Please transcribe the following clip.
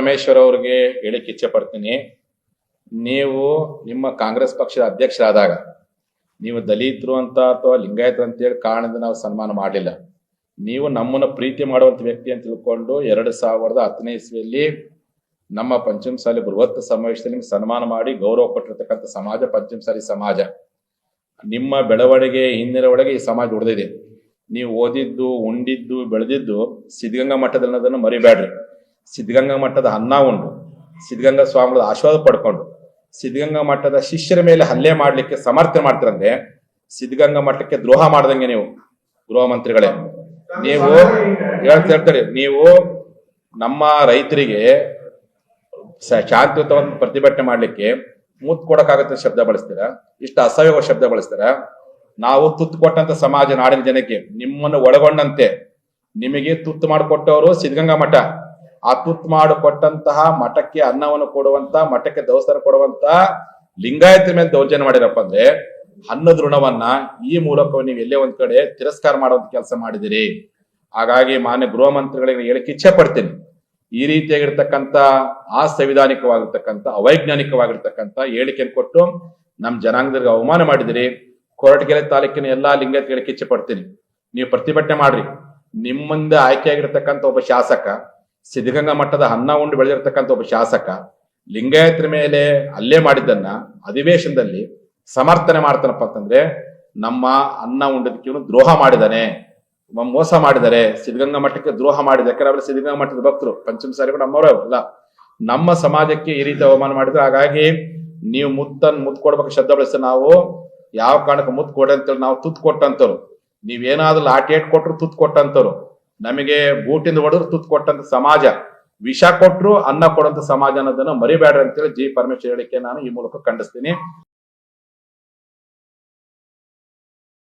ಪರಮೇಶ್ವರ್ ಅವ್ರಿಗೆ ಹೇಳಿಕ್ಕೆ ಇಚ್ಛೆ ಪಡ್ತೀನಿ. ನೀವು ನಿಮ್ಮ ಕಾಂಗ್ರೆಸ್ ಪಕ್ಷದ ಅಧ್ಯಕ್ಷರಾದಾಗ ನೀವು ದಲಿತರು ಅಂತ ಅಥವಾ ಲಿಂಗಾಯತರು ಅಂತೇಳಿ ಕಾರಣದಿಂದ ನಾವು ಸನ್ಮಾನ ಮಾಡಲಿಲ್ಲ. ನೀವು ನಮ್ಮನ್ನು ಪ್ರೀತಿ ಮಾಡುವಂತ ವ್ಯಕ್ತಿ ಅಂತ ತಿಳ್ಕೊಂಡು 2010ನೇ ಇಸ್ವಿಯಲ್ಲಿ ನಮ್ಮ ಪಂಚಮಸಾಲಿ ಬೃಹತ್ ಸಮಾವೇಶದಲ್ಲಿ ನಿಮ್ಗೆ ಸನ್ಮಾನ ಮಾಡಿ ಗೌರವ ಕೊಟ್ಟಿರ್ತಕ್ಕಂಥ ಸಮಾಜ ಪಂಚಮಸಾಲಿ ಸಮಾಜ. ನಿಮ್ಮ ಬೆಳವಣಿಗೆ ಹಿಂದಿನ ಒಳಗೆ ಈ ಸಮಾಜ ಉಳಿದಿದೆ. ನೀವು ಓದಿದ್ದು, ಉಂಡಿದ್ದು, ಬೆಳೆದಿದ್ದು ಸಿದ್ಧಗಂಗಾ ಮಠದಲ್ಲಿ ಅನ್ನೋದನ್ನು ಮರಿಬೇಡ್ರಿ. ಸಿದ್ಧಗಂಗಾ ಮಠದ ಅನ್ನ ಉಂಡು, ಸಿದ್ಧಗಂಗಾ ಸ್ವಾಮಿಗಳ ಆಶೀರ್ವಾದ ಪಡ್ಕೊಂಡು ಸಿದ್ಧಗಂಗಾ ಮಠದ ಶಿಷ್ಯರ ಮೇಲೆ ಹಲ್ಲೆ ಮಾಡ್ಲಿಕ್ಕೆ ಸಮರ್ಥನೆ ಮಾಡ್ತಿರಂದ್ರೆ ಸಿದ್ಧಗಂಗಾ ಮಠಕ್ಕೆ ದ್ರೋಹ ಮಾಡ್ದಂಗೆ ನೀವು ಗೃಹ ಮಂತ್ರಿಗಳೇ. ನೀವು ಹೇಳ್ತಾರೆ, ನೀವು ನಮ್ಮ ರೈತರಿಗೆ ಶಾಂತಿಯುತವನ್ನು ಪ್ರತಿಭಟನೆ ಮಾಡ್ಲಿಕ್ಕೆ ಮುತ್ತು ಕೊಡಕ್ಕಾಗತ್ತೆ ಶಬ್ದ ಬಳಸ್ತೀರಾ, ಇಷ್ಟು ಅಸಹ್ಯ ಶಬ್ದ ಬಳಸ್ತೀರಾ. ನಾವು ತುತ್ತು ಕೊಟ್ಟಂತ ಸಮಾಜ, ನಾಡಿನ ಜನಕ್ಕೆ ನಿಮ್ಮನ್ನು ಒಳಗೊಂಡಂತೆ ನಿಮಗೆ ತುತ್ತು ಮಾಡಿಕೊಟ್ಟವರು ಸಿದ್ಧಗಂಗಾ ಮಠ. ಆ ತುತ್ತು ಮಾಡಿಕೊಟ್ಟಂತಹ ಮಠಕ್ಕೆ ಅನ್ನವನ್ನು ಕೊಡುವಂತ, ಮಠಕ್ಕೆ ದೇವಸ್ಥಾನ ಕೊಡುವಂತ ಲಿಂಗಾಯತ ಮೇಲೆ ದೌರ್ಜನ್ಯ ಮಾಡಿರಪ್ಪ ಅಂದ್ರೆ ಅನ್ನದ ಋಣವನ್ನ ಈ ಮೂಲಕ ನೀವು ಎಲ್ಲೇ ಒಂದ್ ಕಡೆ ತಿರಸ್ಕಾರ ಮಾಡುವಂತ ಕೆಲಸ ಮಾಡಿದಿರಿ. ಹಾಗಾಗಿ ಮಾನ್ಯ ಗೃಹ ಮಂತ್ರಿಗಳಿಗೆ ಹೇಳಿಕ್ಕೆ ಇಚ್ಛೆ ಪಡ್ತೀನಿ, ಈ ರೀತಿಯಾಗಿರ್ತಕ್ಕಂಥ ಅಸಂವಿಧಾನಿಕವಾಗಿರ್ತಕ್ಕಂಥ ಅವೈಜ್ಞಾನಿಕವಾಗಿರ್ತಕ್ಕಂಥ ಹೇಳಿಕೆಯನ್ನು ಕೊಟ್ಟು ನಮ್ ಜನಾಂಗದರಿಗೆ ಅವಮಾನ ಮಾಡಿದಿರಿ. ಕೊರಟಗೆರೆ ತಾಲೂಕಿನ ಎಲ್ಲಾ ಲಿಂಗಾಯತ ಹೇಳಿಕೆ ಇಚ್ಛೆ ಪಡ್ತೀನಿ, ನೀವು ಪ್ರತಿಭಟನೆ ಮಾಡ್ರಿ. ನಿಮ್ಮಿಂದ ಆಯ್ಕೆಯಾಗಿರ್ತಕ್ಕಂಥ ಒಬ್ಬ ಶಾಸಕ, ಸಿದ್ಧಗಂಗಾ ಮಠದ ಅನ್ನ ಉಂಡು ಬೆಳೆದಿರ್ತಕ್ಕಂಥ ಒಬ್ಬ ಶಾಸಕ ಲಿಂಗಾಯತರ ಮೇಲೆ ಹಲ್ಲೆ ಮಾಡಿದ್ದನ್ನ ಅಧಿವೇಶನದಲ್ಲಿ ಸಮರ್ಥನೆ ಮಾಡ್ತಾನಪ್ಪ ಅಂತಂದ್ರೆ ನಮ್ಮ ಅನ್ನ ಉಂಡದಕ್ಕೆ ಇವನು ದ್ರೋಹ ಮಾಡಿದಾನೆ, ಮೋಸ ಮಾಡಿದ್ದಾರೆ, ಸಿದ್ಧಗಂಗಾ ಮಠಕ್ಕೆ ದ್ರೋಹ ಮಾಡಿದೆ. ಯಾಕಂದ್ರೆ ಅವರು ಸಿದ್ಧಗಂಗಾ ಮಠದ ಭಕ್ತರು, ಪಂಚಮಸಾಲಿ ಕೂಡ ನಮ್ಮವರೇ ಅಲ್ಲ. ನಮ್ಮ ಸಮಾಜಕ್ಕೆ ಈ ರೀತಿ ಅವಮಾನ ಮಾಡಿದ್ರು. ಹಾಗಾಗಿ ನೀವು ಮುತ್ತು ಕೊಡ್ಬೇಕು ಶಬ್ದ ಬಳಸ. ನಾವು ಯಾವ ಕಾರಣಕ್ಕೆ ಮುತ್ತು ಕೊಡ ಅಂತೇಳಿ ನಾವು ತುತ್ತು ಕೊಟ್ಟಂತವ್ರು, ನೀವೇನಾದ್ರೂ ಲಾಠಿ ಏಟ್ ಕೊಟ್ರು ತುತ್ತು ಕೊಟ್ಟಂತವ್ರು, ನಮಗೆ ಬೂಟಿಂದ ಹೊಡೆದ್ರು ತುತ್ತು ಕೊಟ್ಟಂತ ಸಮಾಜ, ವಿಷ ಕೊಟ್ರು ಅನ್ನ ಕೊಡುವಂತ ಸಮಾಜ ಅನ್ನೋದನ್ನ ಮರಿಬೇಡ್ರಿ ಅಂತೇಳಿ ಜಿ ಪರಮೇಶ್ವರ್ ಹೇಳಿಕೆ ನಾನು ಈ ಮೂಲಕ ಖಂಡಿಸ್ತೀನಿ.